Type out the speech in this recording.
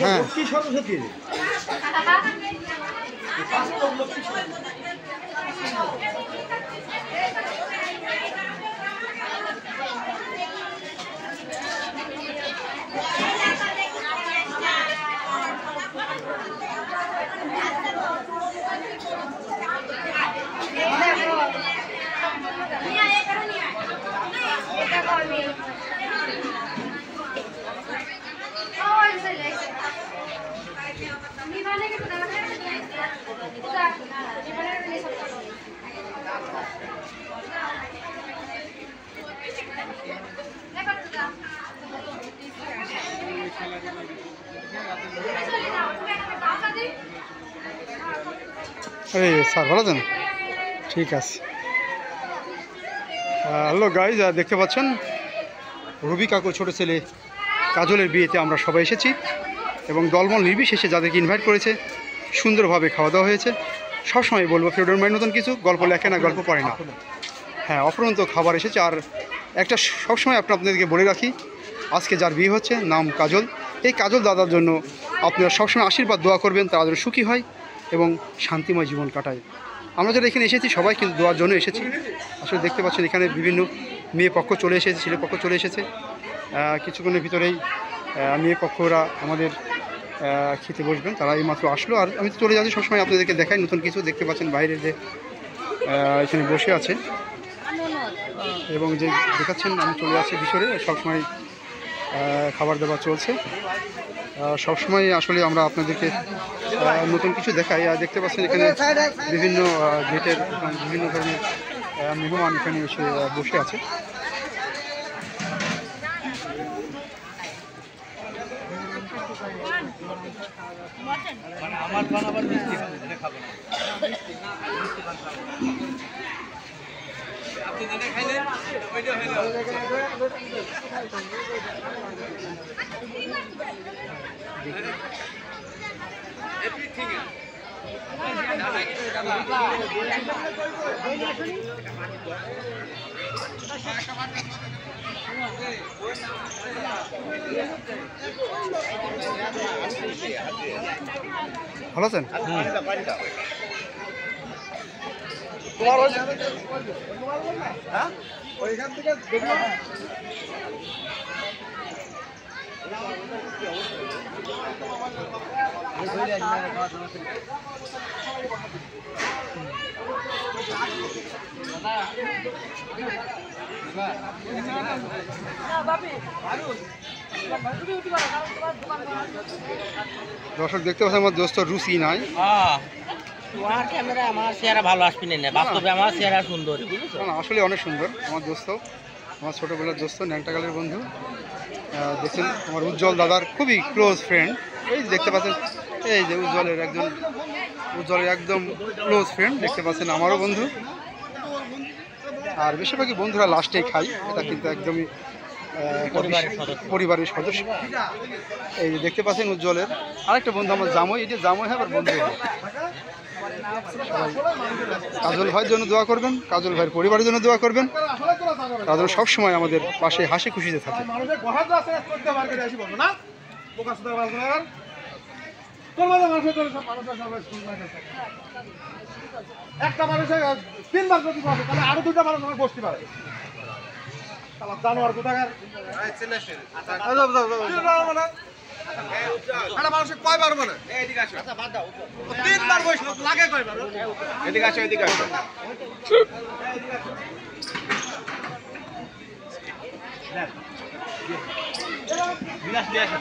হ্যাঁ এই স্যার ভালো আছেন? ঠিক আছে। হ্যালো গাইজ, দেখতে পাচ্ছেন রবি কাকু ছোটো ছেলে কাজলের বিয়েতে আমরা সবাই এসেছি এবং দলমল নির্বিশেষে যাদেরকে ইনভাইট করেছে সুন্দরভাবে খাওয়া দাওয়া হয়েছে। সবসময় বলবো ফেডারেল মাইন্ড নতুন কিছু গল্প লেখে না, গল্প পড়ে না। হ্যাঁ, অফুরন্ত খাবার এসেছে। আর একটা সবসময় আপনাদেরকে বলে রাখি, আজকে যার বিয়ে হচ্ছে নাম কাজল। এই কাজল দাদার জন্য আপনারা সবসময় আশীর্বাদ দোয়া করবেন, তারা যেন সুখী হয় এবং শান্তিময় জীবন কাটায়। আমরা যারা এখানে এসেছি সবাই কিন্তু দোয়ার জন্য এসেছি। আসলে দেখতে পাচ্ছেন এখানে বিভিন্ন মেয়ে পক্ষ চলে এসেছে, ছেলে পক্ষ চলে এসেছে। কিছুক্ষণের ভিতরেই মেয়ে পক্ষরা আমাদের খেতে বসবেন, তারা এইমাত্র আসলো। আর আমি তো চলে যাচ্ছি, সবসময় আপনাদেরকে দেখাই নতুন কিছু। দেখতে পাচ্ছেন বাইরে যে এখানে বসে আছে এবং যে দেখাচ্ছেন আমি চলে যাচ্ছি ভিতরে। সবসময় খাবার দাবার চলছে, সবসময় আসলে আমরা আপনাদেরকে নতুন কিছু দেখাই। আর দেখতে পাচ্ছেন এখানে বিভিন্ন গেটের বিভিন্ন ধরনের মেহমান এখানে এসে বসে আছে। ভালো আছেন? ওইখান থেকে দর্শক দেখতে পাচ্ছেন আমার দোস্ত রুচি নাই। তোমার ক্যামেরা আমার চেহারা ভালো আসবে না, বাস্তবে আমার চেহারা সুন্দর। আসলে অনেক সুন্দর আমার দোস্ত, আমার ছোটোবেলার দোস্ত, ন্যাংটাকালের বন্ধু। দেখছেন আমার উজ্জ্বল দাদার খুবই ক্লোজ ফ্রেন্ড। এই দেখতে পাচ্ছেন, এই যে উজ্জ্বলের একদম ক্লোজ ফ্রেন্ড। দেখতে পাচ্ছেন আমারও বন্ধু। আর বেশিরভাগই বন্ধুরা লাস্টেই খাই, এটা কিন্তু একদমই পরিবারের সদস্য। এই যে দেখতে পাচ্ছেন উজ্জ্বলের আরেকটা বন্ধু আমার জামই, এই যে জামই হয় আবার বন্ধু। কাজল ভাইয়ের জন্য দোয়া করবেন, কাজল ভাইয়ের পরিবারের জন্য দোয়া করবেন। তাদের সবসময় আমাদের পাশে হাসি খুশিতে থাকে। একটা মানুষের 3 বার যদি বসে তাহলে আরো 2টা মানুষ আমার বসতে পারে। জানোয়ার কোথাকার একটা মানুষের কয়বার মানে 3 বার বসে লাগে কয়বার? এদিকে আসো, এদিকে আসো। বিলাস দিয়ে আসো।